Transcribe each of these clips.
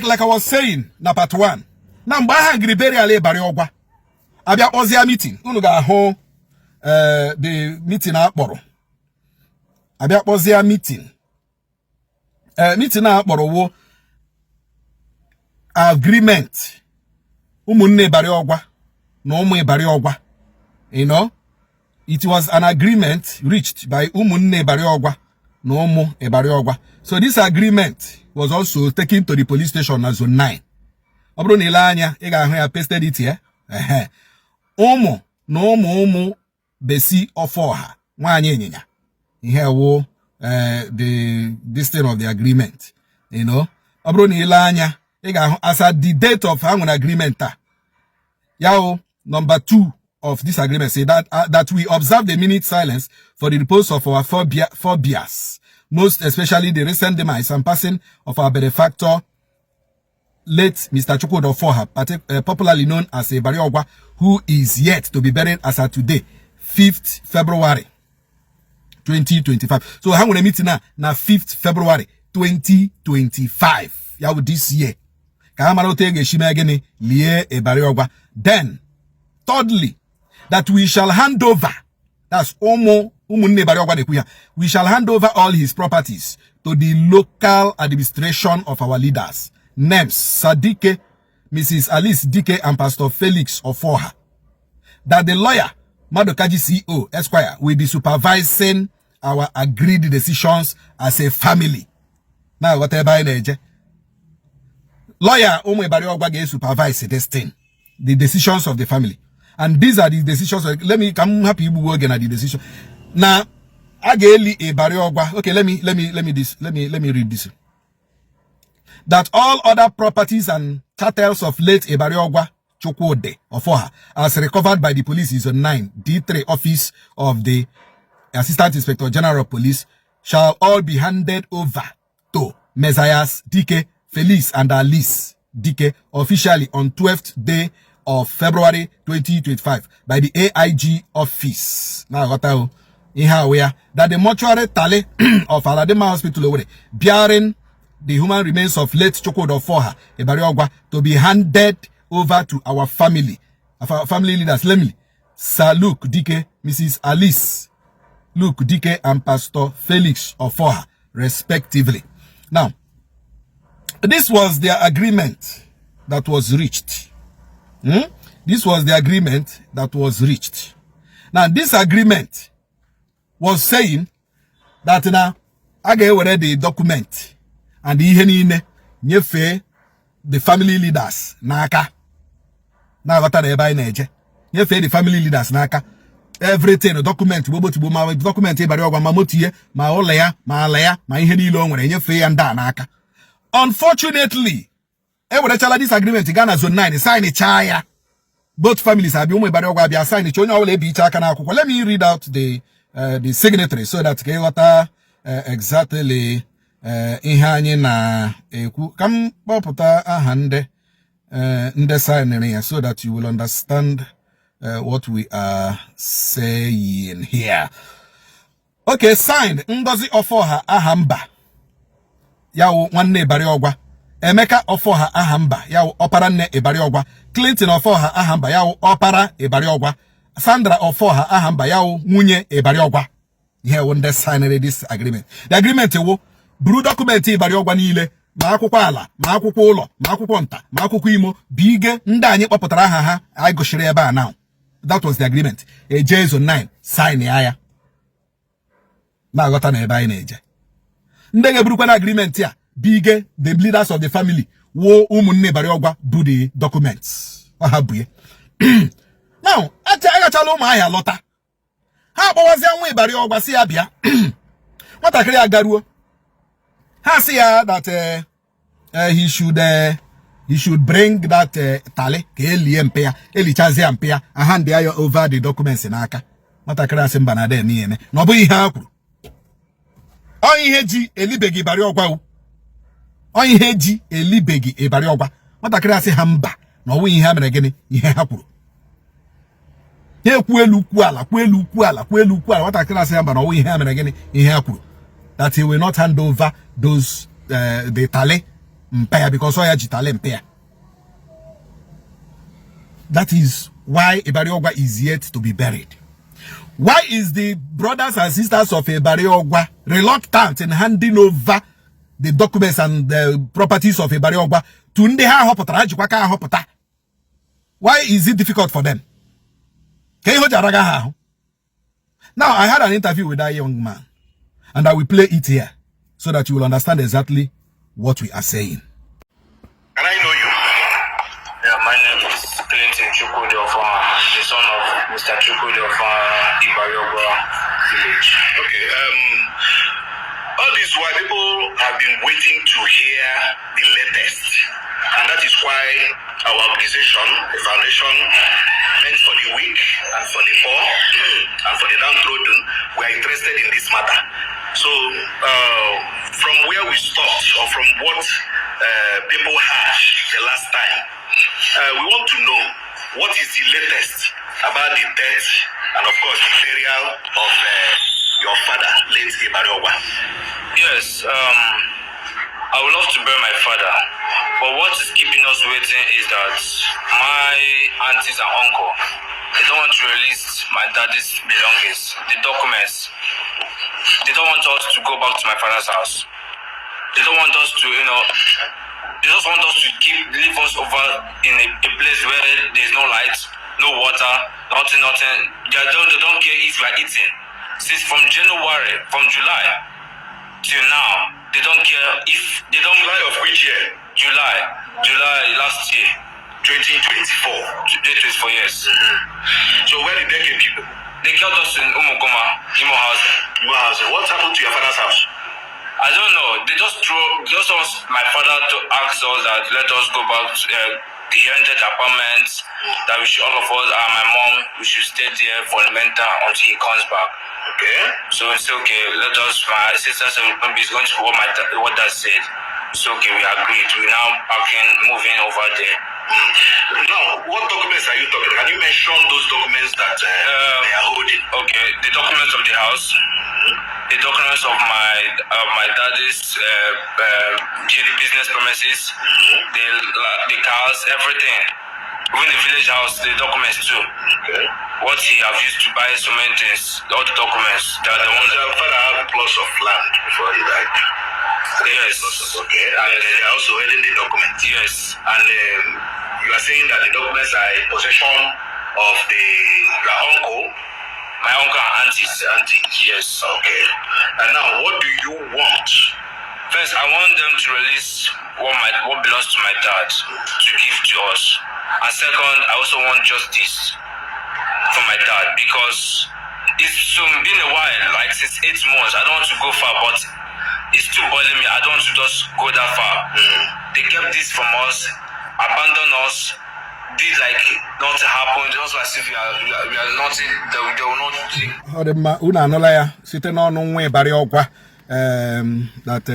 like I was saying na part 1. Na mgbe ha ngiri Burry Ala Igbo abia kpozia meeting. Unu ga-ahụ the meeting akpọrọ. Abia kpozia meeting. Meeting akpọrọ wo agreement. Umunne Burry no umu Burry. You know, it was an agreement reached by umunne Burry no umu Burry. So this agreement was also taken to the police station as Zone 9. Obro nilanya, I pasted it here. Umu no umu besi ofoha. Wanyenye. Here wo this thing of the agreement. You know, obro nilanya. As at the date of an agreement, yao number 2 of this agreement say that we observe the minute silence for the repose of our forebears, most especially the recent demise and passing of our benefactor, late Mr. Chukwudi Ofoha, popularly known as a Burry, who is yet to be buried as at today, 5th February 2025. So how we meet now? 5th February 2025. Yao this year. Then, thirdly, that we shall hand over, that's we shall hand over all his properties to the local administration of our leaders. Names Sadike, Mrs. Alice Dike, and Pastor Felix Ofoha. That the lawyer, Madokaji CEO, Esquire, will be supervising our agreed decisions as a family. Now, whatever in age. Lawyer Umu Burry supervise this thing, the decisions of the family, and these are the decisions. Let me come happy you again at the decision. Now, Ageli Burry. Okay, let me read this. That all other properties and chattels of late Burry Chukwudi Ofoha, as recovered by the police is on 9 D3 office of the Assistant Inspector General of Police, shall all be handed over to Messiahs DK, Felix and Alice Dike officially on 12th day of February 2025 by the AIG office. Now, what that the mortuary tally of Aladema Hospital bearing the human remains of late Chukwudi Ofoha Burry to be handed over to our family leaders, namely Sir Luke Dike, Mrs. Alice Luke Dike, and Pastor Felix Ofoha, respectively. Now, this was their agreement that was reached. This was the agreement that was reached. Now, this agreement was saying that now I get the document and the family leaders naka. Now what are they buying? The family leaders naka. Everything, the document, document, naka. Unfortunately, this agreement Ghana Zone 9 sign a chaya. Both families have been signed. Let me read out the signatory so that exactly come a hand so that you will understand what we are saying here. Okay, signed Ngozi Ofoha Ahamba. Yawo nwanne Burry. Emeka Ofoha Ahamba. Yawo opara nne Burry. Clinton Ofoha Ahamba. Yawo opara Burry. Sandra Ofoha Ahamba. Yawo nwunye Burry. Here when they signed this agreement. The agreement wo buru document Burry niile, ma akwụkwọ ala, ma akwụkwọ ụlọ, ma akwụkwọ nta, ma akwụkwọ imo, bige ndị anyị kpọpụtara aha ha anyị goshiri ebe a now. That was the agreement. Zone 9 sign ya. Na ghọta na ebe anyị na-eje. Ndị ga-eburukwa na agreement ya bige the leaders of the family wo umunne Burry do the documents. Wahabuye. Now, agachala ụmụ ahịa lọta. Ha akpọwazia nwa Burry si ya bịa. Nwatakịrị agaruo. Ha si ya that he should bring that tally ka elie mpe ya, elichazie mpe ya, hand ya over the documents n'aka. Nwatakịrị asị mba na de niile. Na ọ bụ ihe ha kwuru. Ọ ihe ji elibegi Burry o. Ọ ihe ji elibegi Burry. Nwatakịrị asị ha mba na ọ bụ ihe ha mere gịnị ihe ha kwuru. Kwelu kwala. Nwatakịrị asị ha mba na ọ bụ ihe ha mere gịnị ihe ha kwuru. That he will not hand over those the tally mpaya because oya jitale mpaya. That is why Ibariogwa is yet to be buried. Why is the brothers and sisters of Ibariogwa reluctant in handing over the documents and the properties of Ibariogwa to Ndeha Hopota, Rajikwaka Hopota? Why is it difficult for them? Now, I had an interview with that young man, and I will play it here so that you will understand exactly what we are saying. Can I know you? Yeah, my name is Clinton Chukwudi of the son of Mr. Chukwudi of Ibariogwa village. Okay, all this while people have been waiting to hear the latest, and that is why our organization, the foundation, meant for the weak and for the poor and for the downtrodden, we are interested in this matter. So, from where we stopped, or from what people had the last time, we want to know what is the latest about the death and, of course, the burial of your father, late Ibariogwa. Yes, I would love to bury my father, but what is keeping us waiting is that my aunties and uncle, they don't want to release my daddy's belongings, the documents. They don't want us to go back to my father's house. They don't want us to, they just want us to leave us over in a place where there's no light, no water, nothing. They don't care if we are eating. Since from January, from July till now, they don't care if they don't. July of which year? July last year, 2024. 2024, yes. So where did they get people? They killed us in Umugoma, Imo House. What happened to your father's house? I don't know. They just asked my father to ask us that let us go back to the rented apartments, that we should, all of us and my mom, we should stay there for the mentor until he comes back. Okay. So it's okay. Let us. My sister said maybe it's going to what dad said. So okay, we agreed. We now moving over there. Now, what documents are you talking about? Can you mention those documents that they are holding? Okay, the documents of the house, the documents of my daddy's business premises, the cars, everything. Even the village house, the documents too. Okay. What he have used to buy so many things, all the documents. That the ones that father have plots of land before he died. Yes. Okay. And they are also holding the documents. Yes. And you are saying that the documents are in possession of your uncle. My uncle and aunties. Yes. Okay. And now, what do you want? First, I want them to release what belongs to my dad to give to us. And second, I also want justice for my dad because it's been a while, like since 8 months. I don't want to go far, but it's still bothering me. I don't want to just go that far. They kept this from us, abandoned us, did like nothing happened, just as if we are nothing, they will not do. Una anolaya site n'ọnụ nwa Ibariogwa that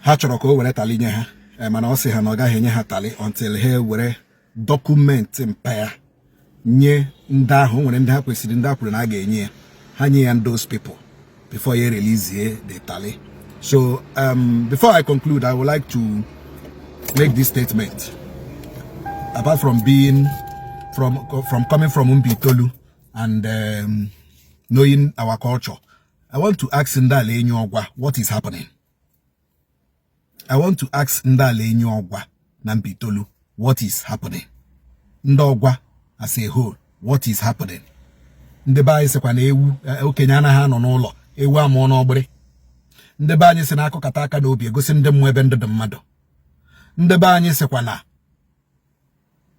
ha chọrọ ka o were tali nye ha mana ọ sị ha na ọ gaghị enye ha tali until ha were document mpaya nye ndị ahụ nwere ndị ha kwesịrị ndị akwụrụ na a ga-enye ha nye ya those people before you release the tally. So before I conclude, I would like to make this statement. Apart from being coming from Umbitolu and knowing our culture, I want to ask Ndale Nyogwa what is happening. I want to ask Ndale Nyogwa Nambitolu what is happening. Ndogwa as a whole, what is happening? Ndeba isekwa na ewu okenye anaghị anọ n'ụlọ ewu amụọ n'ọgbịrị. Ndebe anyị si na akụkata aka n'obi egosi ndị mmụọ ebe ndị dị mmadụ. Ndebe anyị sikwa na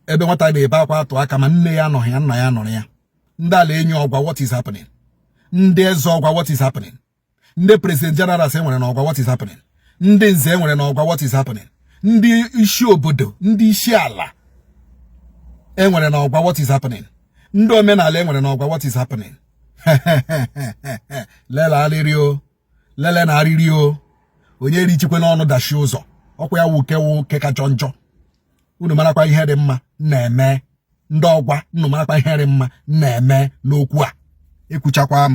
ebe nwata na-ebe akwa atụ aka ma nne ya anọghị ya nna ya nọrọ ya. Ndị ala enyi ọgwa what is happening? Ndị eze ọgwa what is happening? Ndị president general se nwere n'ọgwa what is happening? Ndị nze nwere n'ọgwa what is happening? Ndị isi obodo, ndị isi ala enwere n'ọgwa what is happening? Ndị omenala enwere n'ọgwa what is happening? Lele alirio, lele na aririo, onye richikwe n'ọnụ dashi ụzọ, ọkwa ya wuke ka jonjo. Unu marakwa ihe dị mma na-eme, ndị ọgwa unu marakwa ihe dị mma na-eme n'okwu a. Ekwuchakwa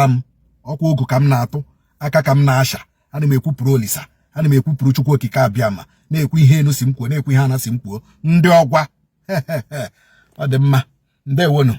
m, ọkwa ogu ka m na-atụ, aka ka m na-asha, ana m ekwupụrụ Olisa, ana m ekwupụrụ Chukwu okike abịama na-ekwu ihe enu si m kwuo na-ekwu ihe ana si m kwuo ndị ọgwa ọ dị mma ndewonu